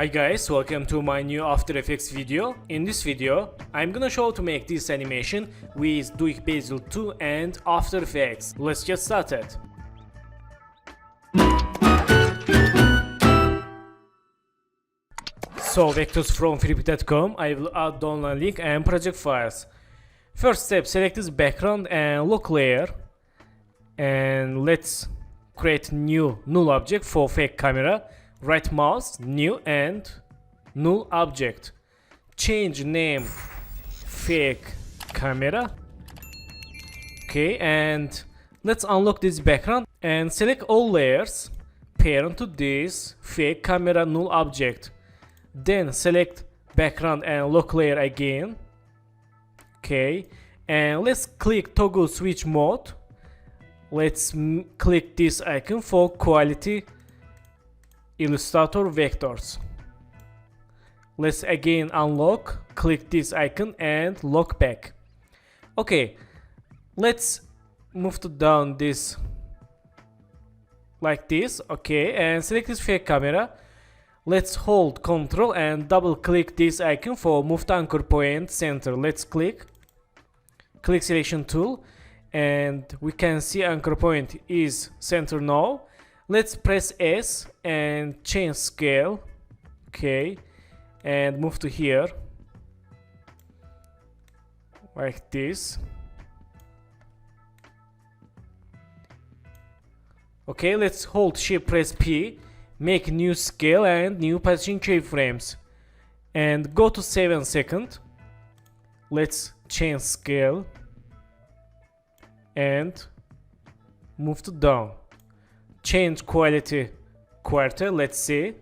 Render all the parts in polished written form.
Hi guys, welcome to my new After Effects video. In this video, I'm gonna show how to make this animation with Duik Bassel 2 and After Effects. Let's get started. So vectors from freepik.com, I will add download link and project files. First step, select this background and lock layer. And let's create new null object for fake camera. Right mouse, new and null object. Change name fake camera. Okay, and let's unlock this background and select all layers. Parent to this fake camera null object. Then select background and lock layer again. Okay, and let's click toggle switch mode. Let's click this icon for quality illustrator vectors. Let's again unlock, click this icon and lock back. Okay, let's move to down this like this. Okay, and select this fake camera. Let's hold Ctrl and double click this icon for move to anchor point center. Let's click selection tool and we can see anchor point is center now. Let's press S and change scale. Okay, and move to here like this. Okay, let's hold shift press P, make new scale and new position keyframes and go to 7 seconds. Let's change scale and move to down. Change quality quarter, let's see.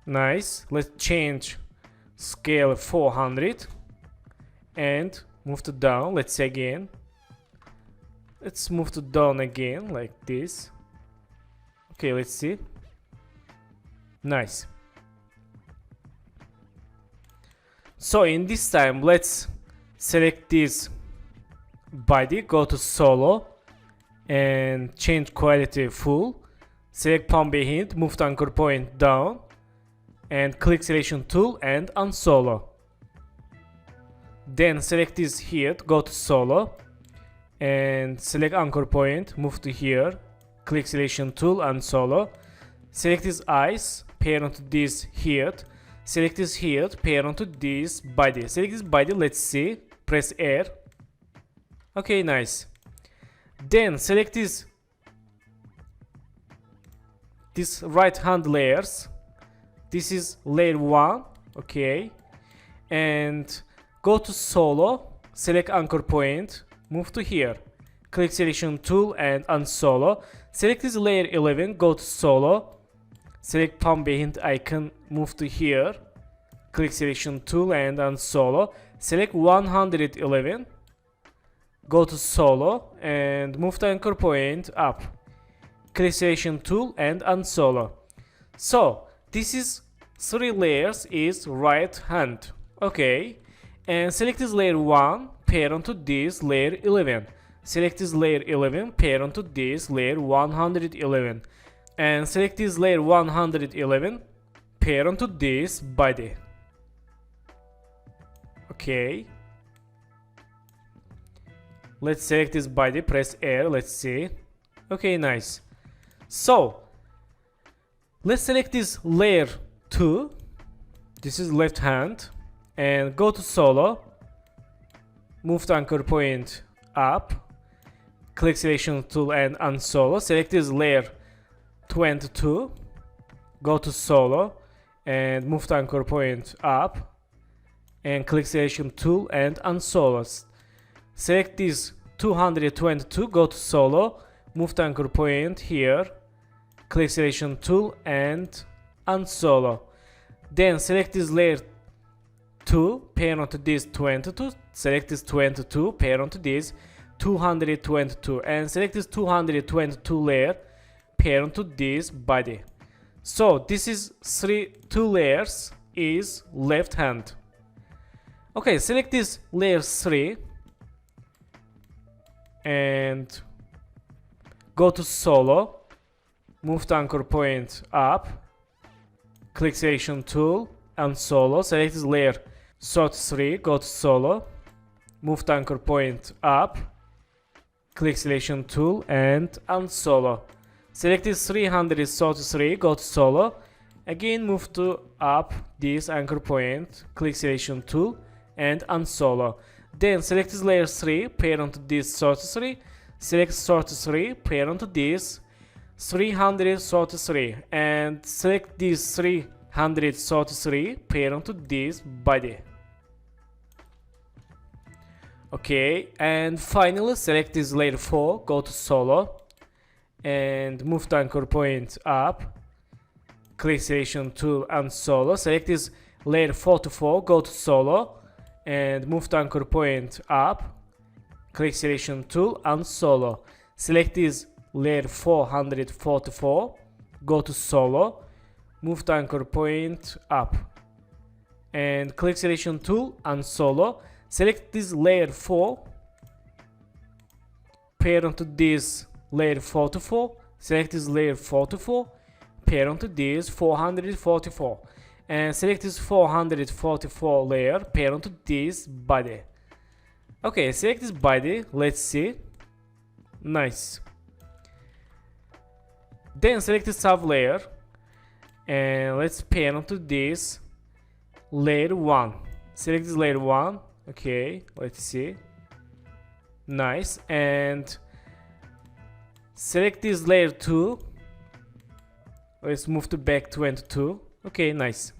Nice. Let's change scale 400 and move to down. Let's see again. Let's move to down again like this. Okay, let's see. Nice. So in this time, let's select this body, go to solo and change quality full. Select palm behind, move to anchor point down and click selection tool and unsolo. Then select this here, go to solo and select anchor point, move to here, click selection tool, unsolo. Select this eyes, pair onto this here. Select this here, pair onto this body. Select this body, let's see, press R. Okay, nice. Then select this right hand layers. This is layer 1. Okay, and go to solo, select anchor point, move to here, click selection tool and unsolo. Select this layer 11, go to solo, select palm behind icon, move to here, click selection tool and unsolo. Select 111, go to solo and move to anchor point up, click selection tool and unsolo. So this is 3 layers is right hand. Okay, and select this layer 1, pair onto this layer 11. Select this layer 11, pair onto this layer 111 and select this layer 111, pair onto this body. Okay, let's select this body, press R, let's see. Okay, nice. So let's select this layer 2, this is left hand, and go to solo, move to anchor point up, click selection tool and unsolo. Select this layer 22, go to solo and move to anchor point up and click selection tool and unsolo. Select this 222, go to solo, move to anchor point here, click selection tool and unsolo. Then select this layer 2, pair onto this 22, select this 22, pair onto this 222 and select this 222 layer, pair onto this body. So this is 2 layers is left hand. Okay, select this layer 3 and go to solo, move to anchor point up, click selection tool and solo. Select this layer 33, go to solo, move the anchor point up, click selection tool and unsolo. Select this 333, go to solo, again move to up this anchor point, click selection tool and unsolo. Then select this layer 3, pair onto this 33, select 33, pair onto this 333 and select this 333, pair onto this body. Okay, and finally select this layer 4, go to solo and move the anchor point up, click selection tool and solo. Select this layer 44, go to solo and move the anchor point up, click selection tool and solo. Select this layer 444, go to solo, move the anchor point up and click selection tool and solo. Select this layer 4, pair onto this layer 44, select this layer 44, pair onto this 444 and select this 444 layer, pair onto this body. Okay, select this body, let's see. Nice. Then select this sub layer and let's pair onto this layer 1. Select this layer 1. Okay, let's see. Nice. And select this layer 2. Let's move to back 22. Okay, nice.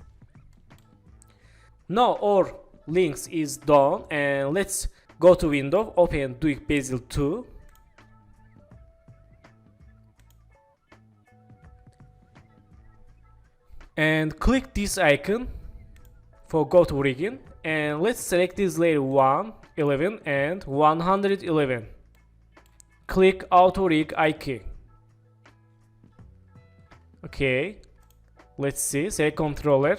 Now our links is done and let's go to window, open Duik Bassel 2. And click this icon for go to rigging and let's select this layer 1, 11 and 111. Click auto rig IK. Okay, let's see, select controller.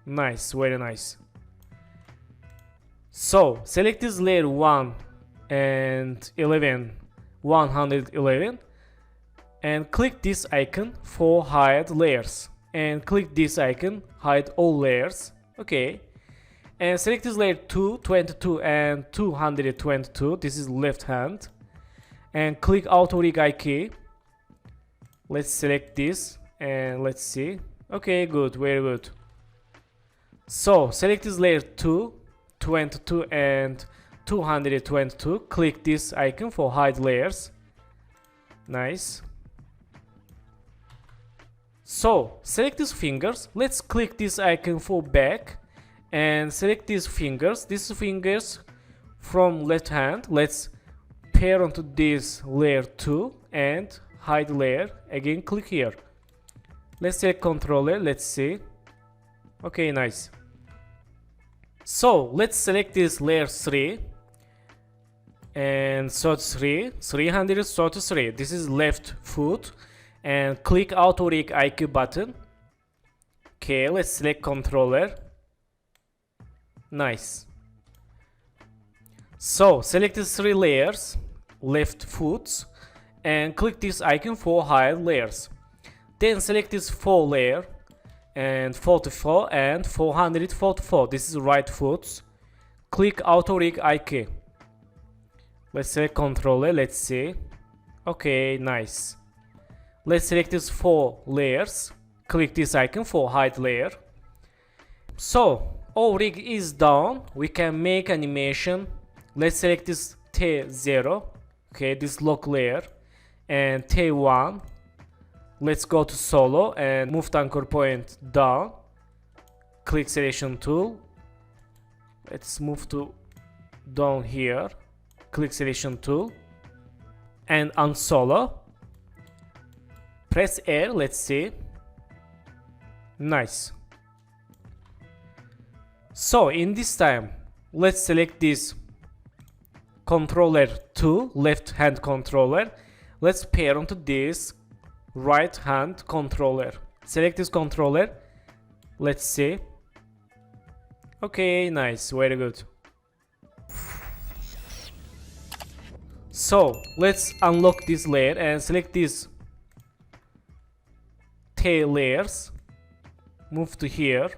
Nice, very nice. So select this layer 1 and 11, 111 and click this icon for hide layers and click this icon, hide all layers. Okay, and select this layer 2, 22 and 222, this is left hand and click auto rig IK. Let's select this and let's see. Okay, good, very good. So select this layer 2, 22 and 222, click this icon for hide layers. Nice. So select these fingers, let's click this icon for back and select these fingers from left hand. Let's pair onto this layer 2 and hide layer, again click here. Let's select controller, let's see. Okay, nice. So let's select this layer 3 and 333, this is left foot and click auto rig IQ button. Okay, let's select controller. Nice. So select these 3 layers, left foots and click this icon for hide layers. Then select this 4 layer and 44 and 444, this is right foots. Click auto rig IK. Let's select controller, let's see. Okay, nice. Let's select these 4 layers, click this icon for hide layer. So our rig is done, we can make animation. Let's select this T0, okay, this lock layer and T1. Let's go to solo and move the anchor point down, click selection tool. Let's move to down here, click selection tool and unsolo. Press R, let's see. Nice. So in this time, let's select this controller 2, left hand controller. Let's pair onto this right hand controller. Select this controller. Let's see. Okay, nice, very good. So let's unlock this layer and select these tail layers. move to here.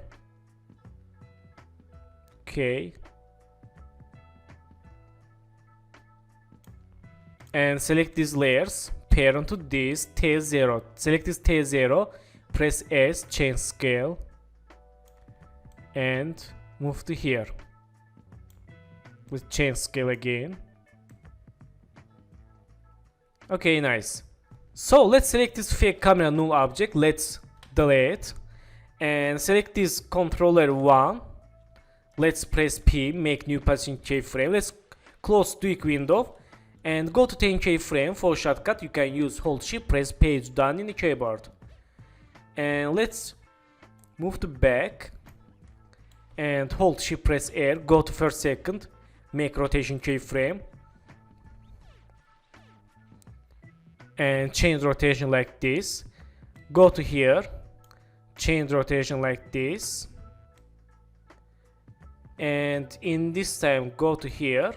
Okay. And select these layers, parent to this, tail 0. Select this tail 0, press S, change scale, and move to here. With change scale again. Okay, nice. So let's select this fake camera null object. Let's delete and select this controller 1. Let's press P, make new position keyframe. Let's close Duik window and go to 10 keyframe. For shortcut you can use hold shift, press page down in the keyboard. And let's move to back and hold shift, press R, go to first second, make rotation keyframe and change rotation like this. Go to here, change rotation like this, and in this time go to here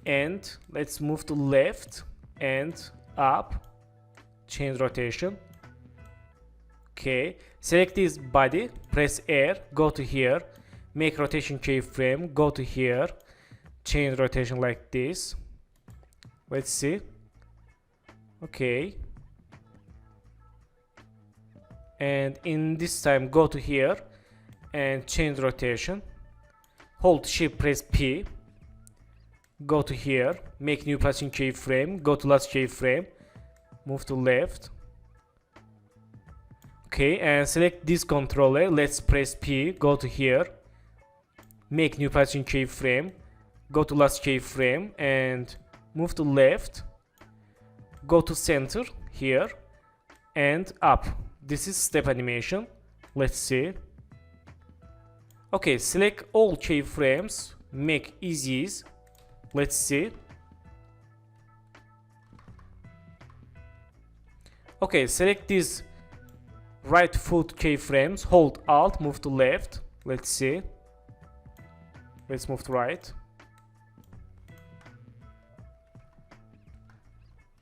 and let's move to left and up, change rotation. Okay, select this body, press R, go to here, make rotation keyframe, go to here, change rotation like this. Let's see. Okay, and in this time go to here and change rotation, hold shift, press P, go to here, make new position keyframe, go to last keyframe, move to left. Okay, and select this controller, let's press P, go to here, make new position keyframe, go to last keyframe and move to left, go to center here and up. This is step animation. Let's see. Okay, select all keyframes, make ease. Let's see. Okay, select these right foot keyframes, hold alt, move to left. Let's see. Let's move to right.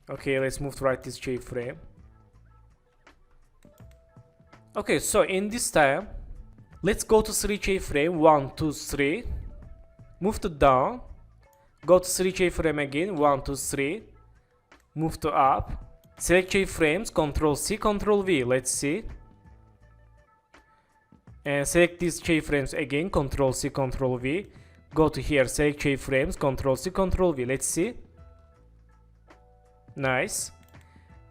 Okay, let's move to right this keyframe. Okay, so in this time, let's go to 3 keyframe, 1, 2, 3. Move to down. Go to 3 keyframe again, 1, 2, 3. Move to up. Select keyframes, Ctrl C, Ctrl V. Let's see. And select these keyframes again, Ctrl C, Ctrl V. Go to here, select keyframes, Ctrl C, Ctrl V. Let's see. Nice.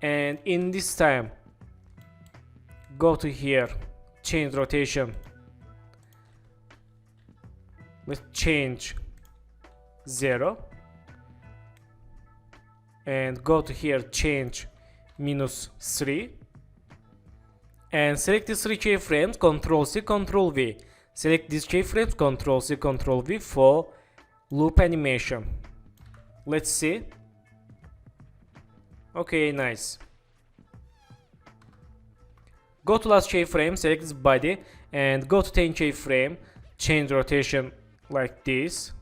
And in this time, go to here, change rotation. Let's change 0. And go to here, change -3. And select these 3 keyframes, Ctrl C, Ctrl V. Select these keyframes, Ctrl C, Ctrl V for loop animation. Let's see. Okay, nice. Go to last keyframe, select this body and go to 10 keyframe, change rotation like this.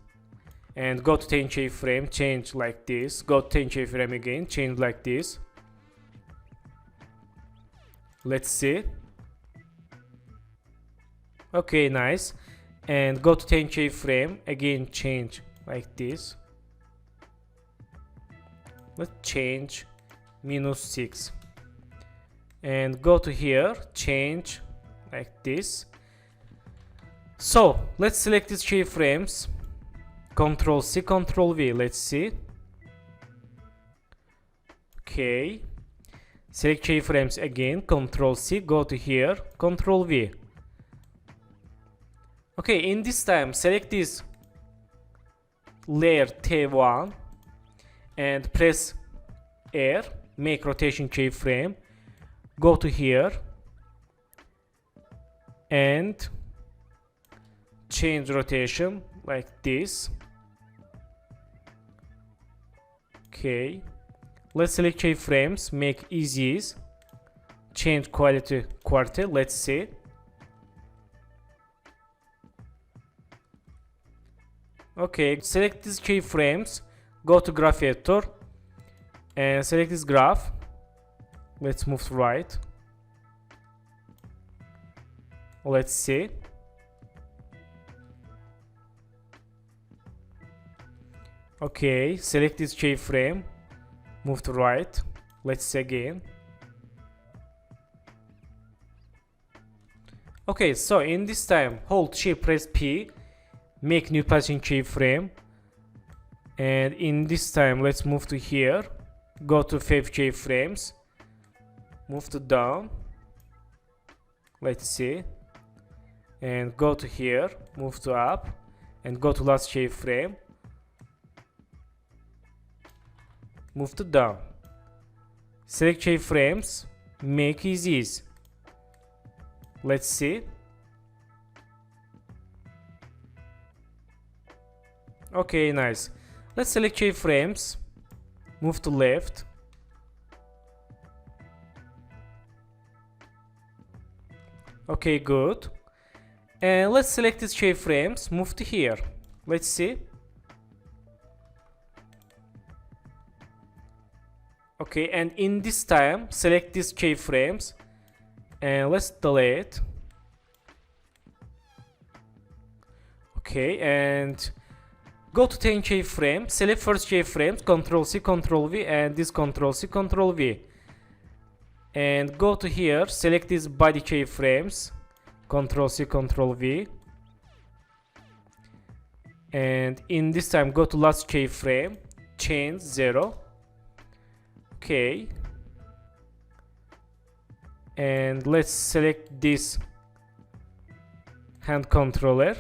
And go to 10 keyframe, change like this. Go to 10 keyframe again, change like this. Let's see. Okay, nice. And go to 10 keyframe, again change like this. Let's change -6. And go to here, change like this. So let's select these keyframes, Ctrl C, Ctrl V. Let's see. Okay, select keyframes again, Ctrl C, go to here, Ctrl V. Okay, in this time select this layer T1 and press R, make rotation keyframe, go to here and change rotation like this. Okay, let's select keyframes, make ease, change quality quarter. Let's see. Okay, select these keyframes, go to graph editor and select this graph. Let's move to right. Let's see. Okay, select this keyframe, move to right. Let's see again. Okay, so in this time, hold Shift, press P, make new position keyframe. And in this time, let's move to here. Go to 5 keyframes. Move to down. Let's see. And go to here. Move to up. And go to last keyframe. Move to down. Select keyframes. Make easy. Let's see. Okay, nice. Let's select keyframes. Move to left. Okay, good. And let's select these keyframes. Move to here. Let's see. Okay, and in this time, select these keyframes. And let's delete. Okay, and go to 10 keyframe, select first keyframes, Ctrl C, Ctrl V, and this Ctrl C, Ctrl V. And go to here, select these body keyframes, Ctrl C, Ctrl V. And in this time, go to last keyframe, change 0. Okay. And let's select this hand controller.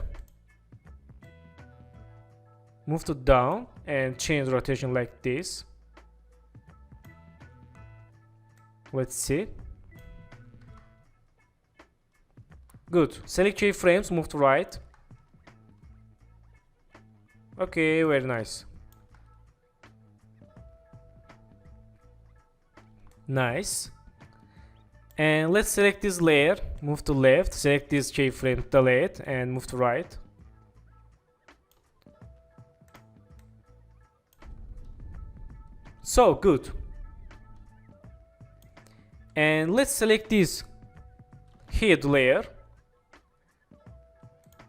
Move to down and change rotation like this. Let's see. Good. Select keyframes, move to right. Okay, very nice. Nice. And let's select this layer, move to left, select this keyframe, delete, and move to right. So good. And let's select this head layer,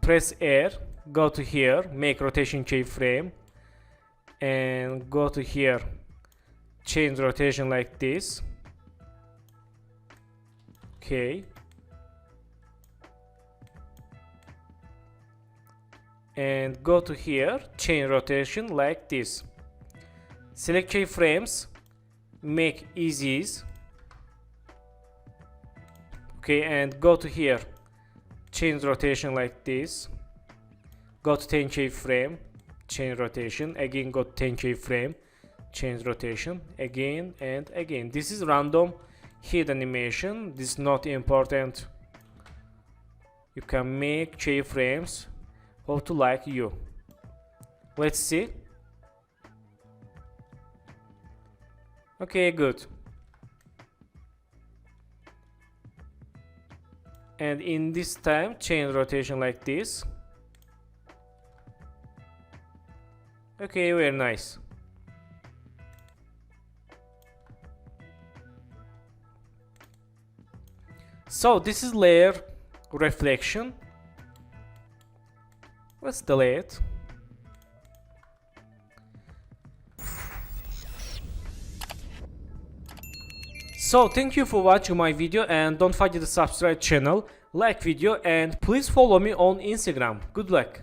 press R, go to here, make rotation keyframe, and go to here, change rotation like this. Okay. And go to here, change rotation like this. Select keyframes, make easies. Okay, and go to here, change rotation like this. Go to 10 keyframe, change rotation. Again, go to 10 keyframe, change rotation. Again and again. This is random head animation. This is not important. You can make keyframes how to like you. Let's see. Okay, good. And in this time, change rotation like this. Okay, very nice. So this is layer reflection. Let's delete. So thank you for watching my video, and don't forget to subscribe channel, like video, and please follow me on Instagram. Good luck.